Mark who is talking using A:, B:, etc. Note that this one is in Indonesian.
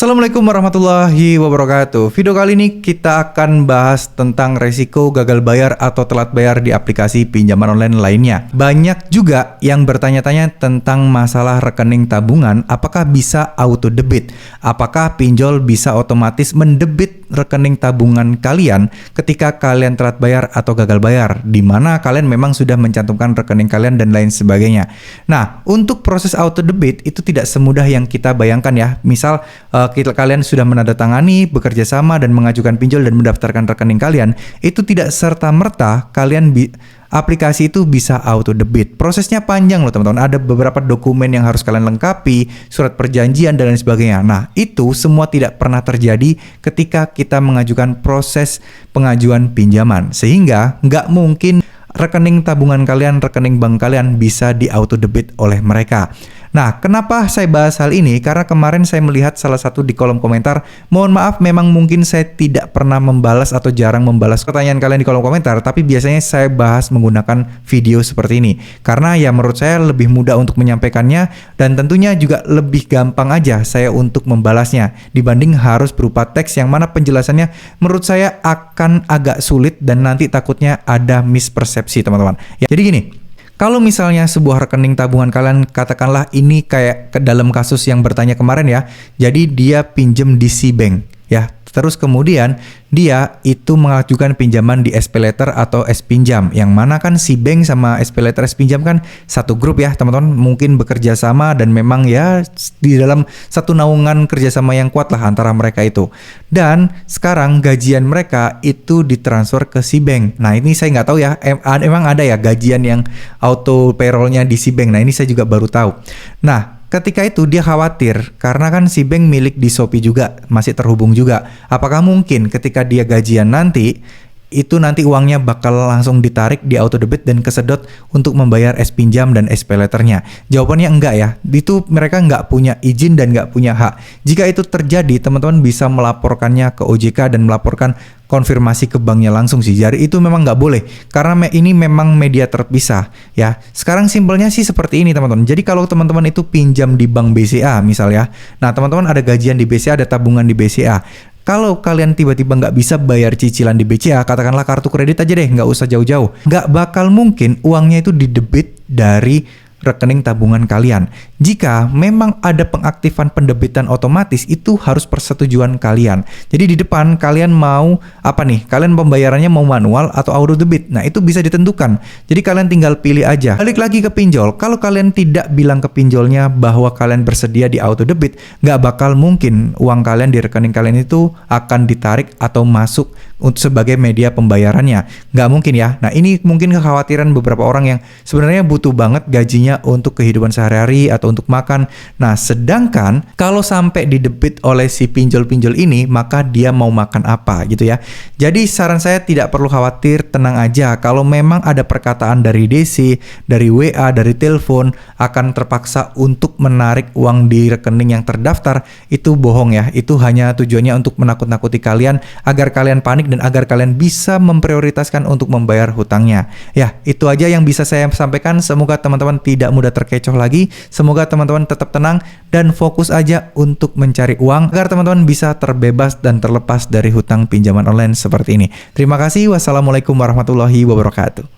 A: Assalamualaikum warahmatullahi wabarakatuh. Video kali ini kita akan bahas tentang resiko gagal bayar atau telat bayar di aplikasi pinjaman online lainnya. Banyak juga yang bertanya-tanya tentang masalah rekening tabungan, apakah bisa auto debit? Apakah pinjol bisa otomatis mendebit rekening tabungan kalian ketika kalian telat bayar atau gagal bayar, di mana kalian memang sudah mencantumkan rekening kalian dan lain sebagainya. Nah, untuk proses auto debit itu tidak semudah yang kita bayangkan ya. Misal kalian sudah menandatangani, bekerja sama dan mengajukan pinjol dan mendaftarkan rekening kalian, itu tidak serta-merta kalian aplikasi itu bisa auto debit. Prosesnya panjang loh teman-teman. Ada beberapa dokumen yang harus kalian lengkapi, surat perjanjian dan lain sebagainya. Nah, itu semua tidak pernah terjadi ketika kita mengajukan proses pengajuan pinjaman. Sehingga nggak mungkin rekening tabungan kalian, rekening bank kalian bisa di auto debit oleh mereka. Nah, kenapa saya bahas hal ini? Karena kemarin saya melihat salah satu di kolom komentar, mohon maaf memang mungkin saya tidak pernah membalas atau jarang membalas pertanyaan kalian di kolom komentar, tapi biasanya saya bahas menggunakan video seperti ini. Karena ya menurut saya lebih mudah untuk menyampaikannya dan tentunya juga lebih gampang aja saya untuk membalasnya dibanding harus berupa teks yang mana penjelasannya menurut saya akan agak sulit dan nanti takutnya ada mispersepsi teman-teman. Ya, jadi gini. Kalau misalnya sebuah rekening tabungan kalian, katakanlah ini kayak ke dalam kasus yang bertanya kemarin ya. Jadi dia pinjem di Cbank ya. Terus kemudian dia itu mengajukan pinjaman di SPayLater atau S-Pinjam, yang mana kan Cbank sama SPayLater S-Pinjam kan satu grup ya teman-teman, mungkin bekerja sama dan memang ya di dalam satu naungan kerjasama yang kuat lah antara mereka itu. Dan sekarang gajian mereka itu ditransfer ke Cbank. Nah ini saya nggak tahu ya, emang ada ya gajian yang auto payrollnya di Cbank. Nah ini saya juga baru tahu. Nah, ketika itu dia khawatir karena kan si bank milik di Shopee juga, masih terhubung juga. Apakah mungkin ketika dia gajian nanti itu nanti uangnya bakal langsung ditarik di auto debit dan kesedot untuk membayar S-Pinjam dan SPayLater-nya? Jawabannya enggak ya. Itu mereka nggak punya izin dan nggak punya hak. Jika itu terjadi, teman-teman bisa melaporkannya ke OJK dan melaporkan konfirmasi ke banknya langsung sih. Jadi itu memang nggak boleh karena ini memang media terpisah ya. Sekarang simpelnya sih seperti ini teman-teman. Jadi kalau teman-teman itu pinjam di bank BCA misal ya. Nah teman-teman ada gajian di BCA, ada tabungan di BCA. Kalau kalian tiba-tiba nggak bisa bayar cicilan di BCA, katakanlah kartu kredit aja deh, nggak usah jauh-jauh. Nggak bakal mungkin uangnya itu didebit dari rekening tabungan kalian. Jika memang ada pengaktifan pendebitan otomatis, itu harus persetujuan kalian. Jadi di depan kalian mau apa nih? Kalian pembayarannya mau manual atau auto debit? Nah itu bisa ditentukan. Jadi kalian tinggal pilih aja. Balik lagi ke pinjol. Kalau kalian tidak bilang ke pinjolnya bahwa kalian bersedia di auto debit, nggak bakal mungkin uang kalian di rekening kalian itu akan ditarik atau masuk untuk sebagai media pembayarannya. Nggak mungkin ya. Nah ini mungkin kekhawatiran beberapa orang yang sebenarnya butuh banget gajinya untuk kehidupan sehari-hari atau untuk makan. Nah, sedangkan kalau sampai didebit oleh si pinjol-pinjol ini, maka dia mau makan apa gitu ya. Jadi saran saya tidak perlu khawatir, tenang aja. Kalau memang ada perkataan dari DC, dari WA, dari telepon akan terpaksa untuk menarik uang di rekening yang terdaftar, itu bohong ya. Itu hanya tujuannya untuk menakut-nakuti kalian agar kalian panik dan agar kalian bisa memprioritaskan untuk membayar hutangnya. Ya, itu aja yang bisa saya sampaikan. Semoga teman-teman tidak mudah terkecoh lagi. Semoga teman-teman tetap tenang dan fokus aja untuk mencari uang agar teman-teman bisa terbebas dan terlepas dari hutang pinjaman online seperti ini. Terima kasih. Wassalamualaikum warahmatullahi wabarakatuh.